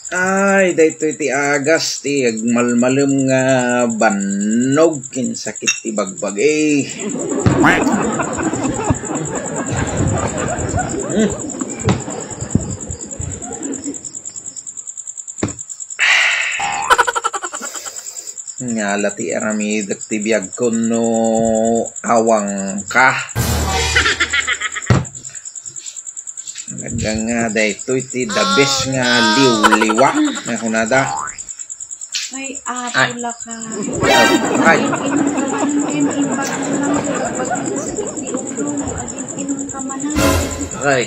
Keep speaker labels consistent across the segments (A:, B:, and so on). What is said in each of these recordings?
A: Ay, dayto iti agas ti agmalmalem nga bannog kin sakit ti bagbag eh. Ngala ti aramidak ti biyag ko no awang ka. Nagang nga dayto iti the best nga liw-liwa nga kunada.
B: Ay, atula ka.
A: Ay. Okay.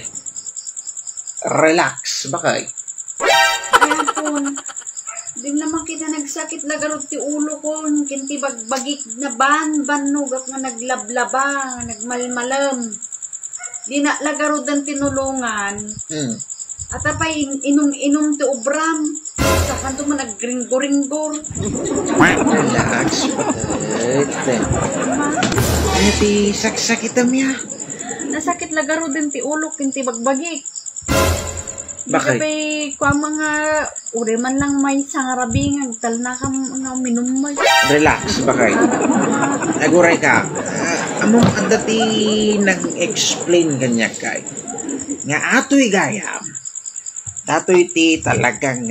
A: Relax, bakay.
B: Ayan po. Di naman kita nagsakit lagarot ti ulo ko. Kinti bagbagik na banog at nga naglablaba, nagmalmalam. Di na lagarot ang tinulungan. At apay inom-inom ti ubram. Sa kanto mo nagringgo-ringgor.
A: Relax, bakay. Ano ti saksakitam ya?
B: Nasakit lagaro din ti ulo, kinti bagbagik.
A: Bakit?
B: Bakit? Kwa mga uri man lang may sangarabing, agtal na ka mga minumay.
A: Relax, bakay. Naguray ka. Among adati nag-explain kanya kay. Nga ato'y gayam. Dato'y ti talagang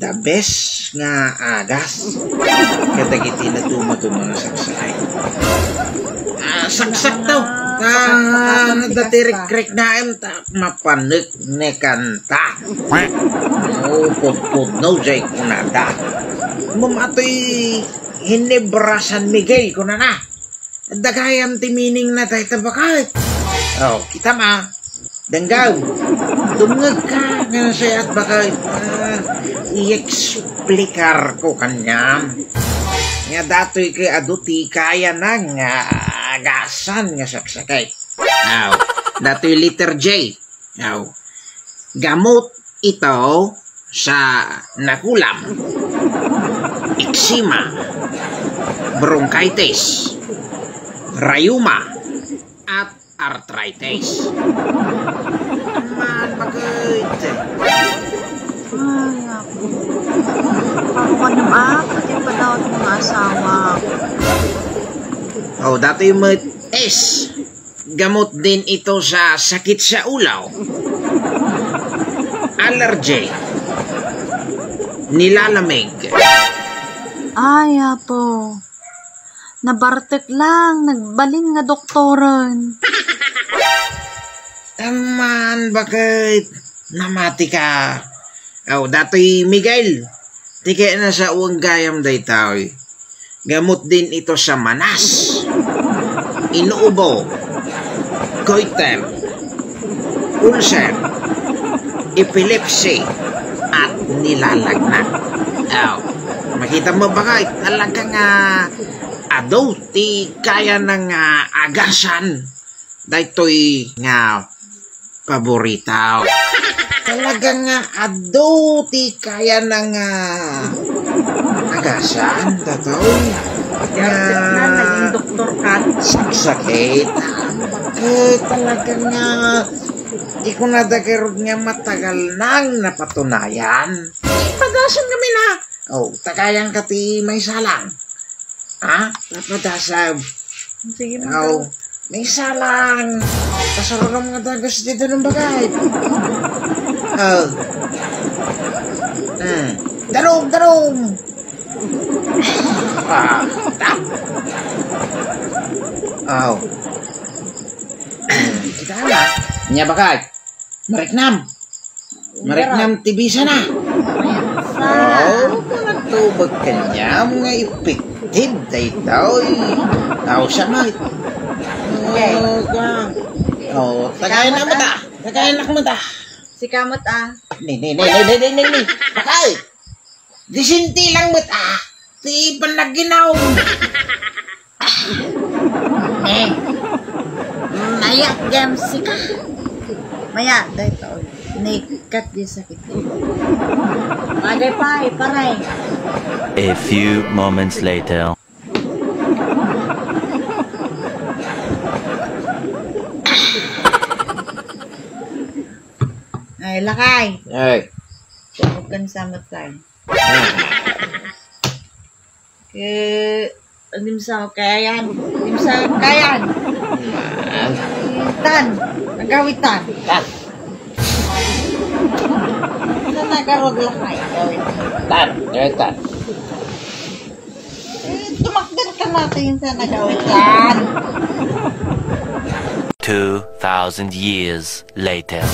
A: the best nga agas. Katagiti na tumatuma na saksay. Saksak daw. Dati-rek na em ta mapanik ne kanta. Put no jay kunada. Ato'y Hinebra San Miguel kunana. Dagayam ti meaning na tayo tabakay. Kita ma. Denggaw. Dumngag ka nga siya at baka i-explikar ko kanya. Nga dato'y kay aduti kaya na nga agasan nga saksakay. Dato'y letter J. Gamot ito sa nakulam, eczema, bronchitis, rayuma, at arthritis. Aman, bakit?
B: Ay, ako. Ako ka naman, pati pa daw at mga asawa.
A: Dato yung S. Gamot din ito sa sakit sa ulaw, allergy, nilalamig.
B: Ay, apo. Nabartek lang, nagbalin nga doktoran.
A: Aman, bakit? Namati ka. Dato'y Miguel. Tika na sa uwang gayam day tao. Gamot din ito sa manas, inuubo, goiter, ulcer, epilepsy, at nilalagnat. Makita mo ba kayo? Talagang ti kaya ng agasan. Dahito'y nga paborita. Talagang ti kaya ng agasan. Tataw.
B: Naging doktor ka.
A: Sakit. Talagang di ko nadagirog nga matagal nang napatunayan. Ipadasan kami na. Tagayan ka ti may salang. Napadasab.
B: Sige mo.
A: May salang. Kasaroon mga dagas dito ng bagay. Darom. Kita na. Nya bakay. Mariknam tibisa na. Nagtubag kanya mga epektiv daytaw. Siya ma. Tagayin na mata. Tagayin na mata.
B: Si kamot
A: Ni. Bakay. Disinti lang mata. Ti panaginaw.
B: Nayak gam si ka. Maya, dahil nikat di sakit. Bagay pa, paray.
C: A few moments later.
B: Ay, lakay.
A: Ay.
B: Huwag kang samatay. Anim sa kayan. Anim sa kayan. Tan. Nagawitan.
A: Tan.
B: Sa nagarod lang kayo gawin.
A: Tan. Tan.
B: Tumakdan ka natin sa nagawitan.
C: 2,000 years later.